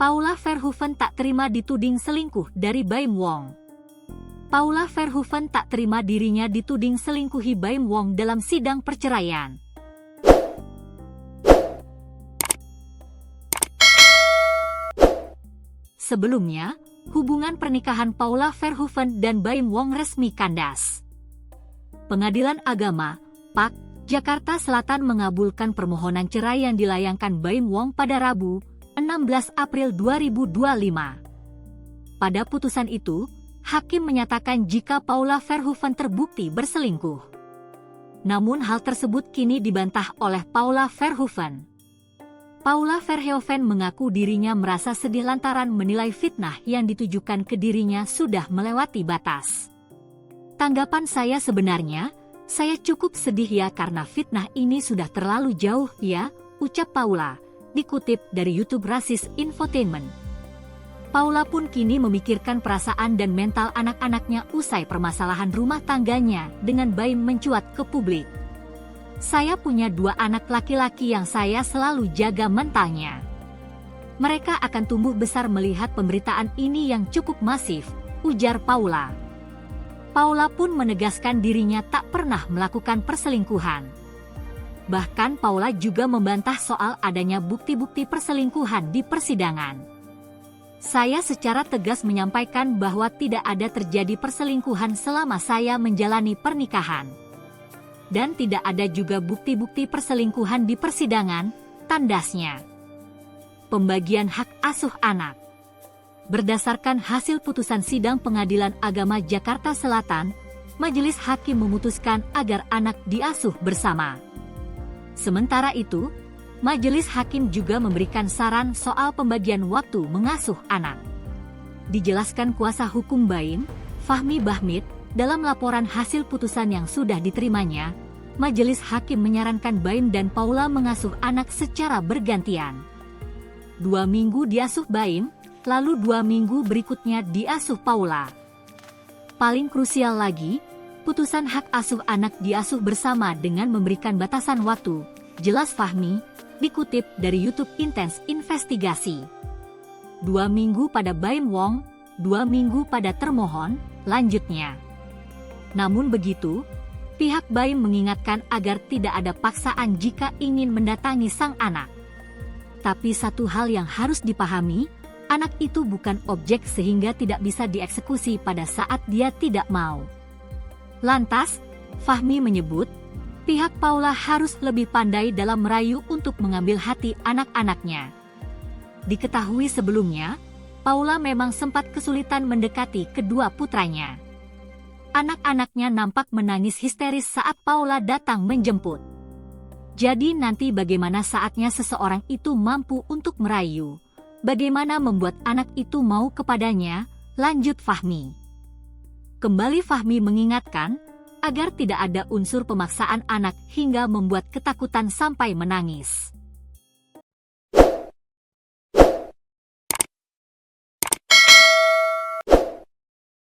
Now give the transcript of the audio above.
Paula Verhoeven tak terima dituding selingkuh dari Baim Wong. Paula Verhoeven tak terima dirinya dituding selingkuhi Baim Wong dalam sidang perceraian. Sebelumnya, hubungan pernikahan Paula Verhoeven dan Baim Wong resmi kandas. Pengadilan Agama, PAK, Jakarta Selatan mengabulkan permohonan cerai yang dilayangkan Baim Wong pada Rabu, 16 April 2025. Pada putusan itu, hakim menyatakan jika Paula Verhoeven terbukti berselingkuh. Namun hal tersebut kini dibantah oleh Paula Verhoeven. Paula Verhoeven mengaku dirinya merasa sedih lantaran menilai fitnah yang ditujukan ke dirinya sudah melewati batas. Tanggapan saya sebenarnya, saya cukup sedih ya karena fitnah ini sudah terlalu jauh ya, ucap Paula, dikutip dari YouTube Rasis Infotainment. Paula pun kini memikirkan perasaan dan mental anak-anaknya usai permasalahan rumah tangganya dengan Baim mencuat ke publik. Saya punya 2 anak laki-laki yang saya selalu jaga mentalnya. Mereka akan tumbuh besar melihat pemberitaan ini yang cukup masif, ujar Paula. Paula pun menegaskan dirinya tak pernah melakukan perselingkuhan. Bahkan Paula juga membantah soal adanya bukti-bukti perselingkuhan di persidangan. Saya secara tegas menyampaikan bahwa tidak ada terjadi perselingkuhan selama saya menjalani pernikahan. Dan tidak ada juga bukti-bukti perselingkuhan di persidangan, tandasnya. Pembagian hak asuh anak. Berdasarkan hasil putusan sidang Pengadilan Agama Jakarta Selatan, Majelis Hakim memutuskan agar anak diasuh bersama. Sementara itu, Majelis Hakim juga memberikan saran soal pembagian waktu mengasuh anak. Dijelaskan kuasa hukum Baim, Fahmi Bahmid, dalam laporan hasil putusan yang sudah diterimanya, Majelis Hakim menyarankan Baim dan Paula mengasuh anak secara bergantian. 2 minggu diasuh Baim, lalu 2 minggu berikutnya diasuh Paula. Paling krusial lagi, putusan hak asuh anak diasuh bersama dengan memberikan batasan waktu, jelas Fahmi, dikutip dari YouTube Intens Investigasi. 2 minggu pada Baim Wong, 2 minggu pada termohon, lanjutnya. Namun begitu, pihak Baim mengingatkan agar tidak ada paksaan jika ingin mendatangi sang anak. Tapi satu hal yang harus dipahami, anak itu bukan objek sehingga tidak bisa dieksekusi pada saat dia tidak mau. Lantas, Fahmi menyebut, pihak Paula harus lebih pandai dalam merayu untuk mengambil hati anak-anaknya. Diketahui sebelumnya, Paula memang sempat kesulitan mendekati kedua putranya. Anak-anaknya nampak menangis histeris saat Paula datang menjemput. Jadi nanti bagaimana saatnya seseorang itu mampu untuk merayu? Bagaimana membuat anak itu mau kepadanya? Lanjut Fahmi. Kembali Fahmi mengingatkan, agar tidak ada unsur pemaksaan anak hingga membuat ketakutan sampai menangis.